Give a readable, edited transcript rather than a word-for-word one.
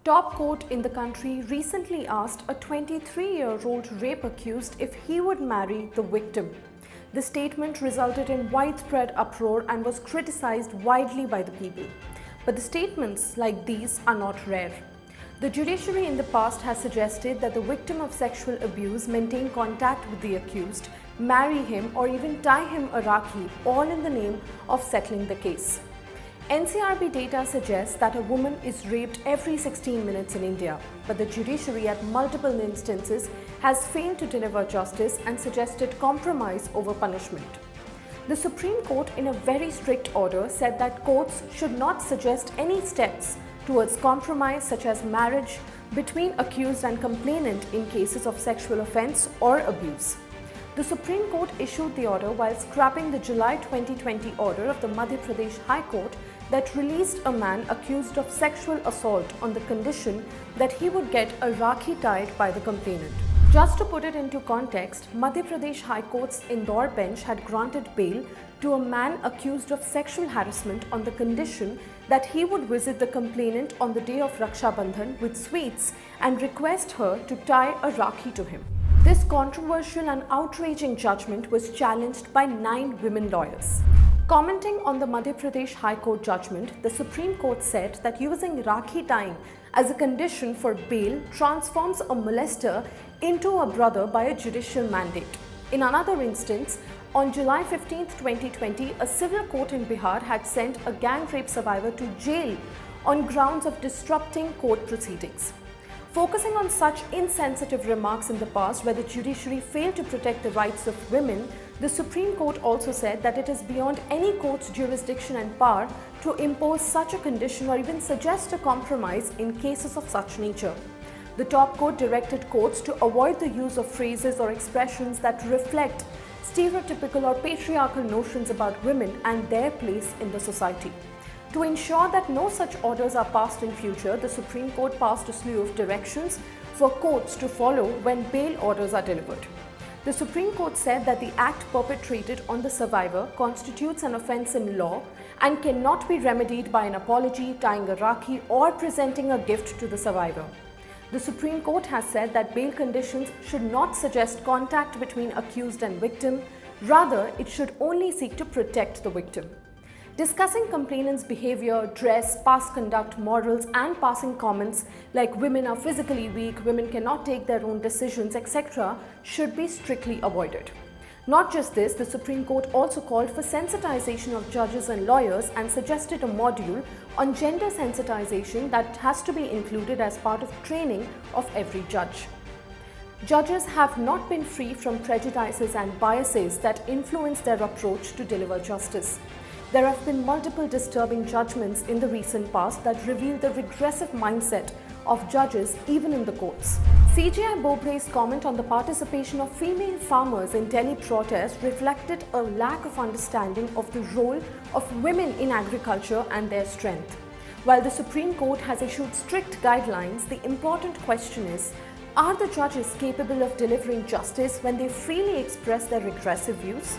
Top court in the country recently asked a 23-year-old rape accused if he would marry the victim. The statement resulted in widespread uproar and was criticized widely by the people. But the statements like these are not rare. The judiciary in the past has suggested that the victim of sexual abuse maintain contact with the accused, marry him or even tie him a rakhi, all in the name of settling the case. NCRB data suggests that a woman is raped every 16 minutes in India, but the judiciary at multiple instances has failed to deliver justice and suggested compromise over punishment. The Supreme Court, in a very strict order, said that courts should not suggest any steps towards compromise such as marriage between accused and complainant in cases of sexual offence or abuse. The Supreme Court issued the order while scrapping the July 2020 order of the Madhya Pradesh High Court that released a man accused of sexual assault on the condition that he would get a rakhi tied by the complainant. Just to put it into context, Madhya Pradesh High Court's Indore bench had granted bail to a man accused of sexual harassment on the condition that he would visit the complainant on the day of Raksha Bandhan with sweets and request her to tie a rakhi to him. This controversial and outraging judgment was challenged by 9 women lawyers. Commenting on the Madhya Pradesh High Court judgment, the Supreme Court said that using rakhi tying as a condition for bail transforms a molester into a brother by a judicial mandate. In another instance, on July 15, 2020, a civil court in Bihar had sent a gang rape survivor to jail on grounds of disrupting court proceedings. Focusing on such insensitive remarks in the past where the judiciary failed to protect the rights of women, the Supreme Court also said that it is beyond any court's jurisdiction and power to impose such a condition or even suggest a compromise in cases of such nature. The top court directed courts to avoid the use of phrases or expressions that reflect stereotypical or patriarchal notions about women and their place in the society. To ensure that no such orders are passed in future, the Supreme Court passed a slew of directions for courts to follow when bail orders are delivered. The Supreme Court said that the act perpetrated on the survivor constitutes an offence in law and cannot be remedied by an apology, tying a rakhi or presenting a gift to the survivor. The Supreme Court has said that bail conditions should not suggest contact between accused and victim, rather it should only seek to protect the victim. Discussing complainants' behavior, dress, past conduct, morals and passing comments like women are physically weak, women cannot take their own decisions, etc. should be strictly avoided. Not just this, the Supreme Court also called for sensitization of judges and lawyers and suggested a module on gender sensitization that has to be included as part of training of every judge. Judges have not been free from prejudices and biases that influence their approach to deliver justice. There have been multiple disturbing judgments in the recent past that reveal the regressive mindset of judges even in the courts. CJI Bobre's comment on the participation of female farmers in Delhi protests reflected a lack of understanding of the role of women in agriculture and their strength. While the Supreme Court has issued strict guidelines, the important question is, are the judges capable of delivering justice when they freely express their regressive views?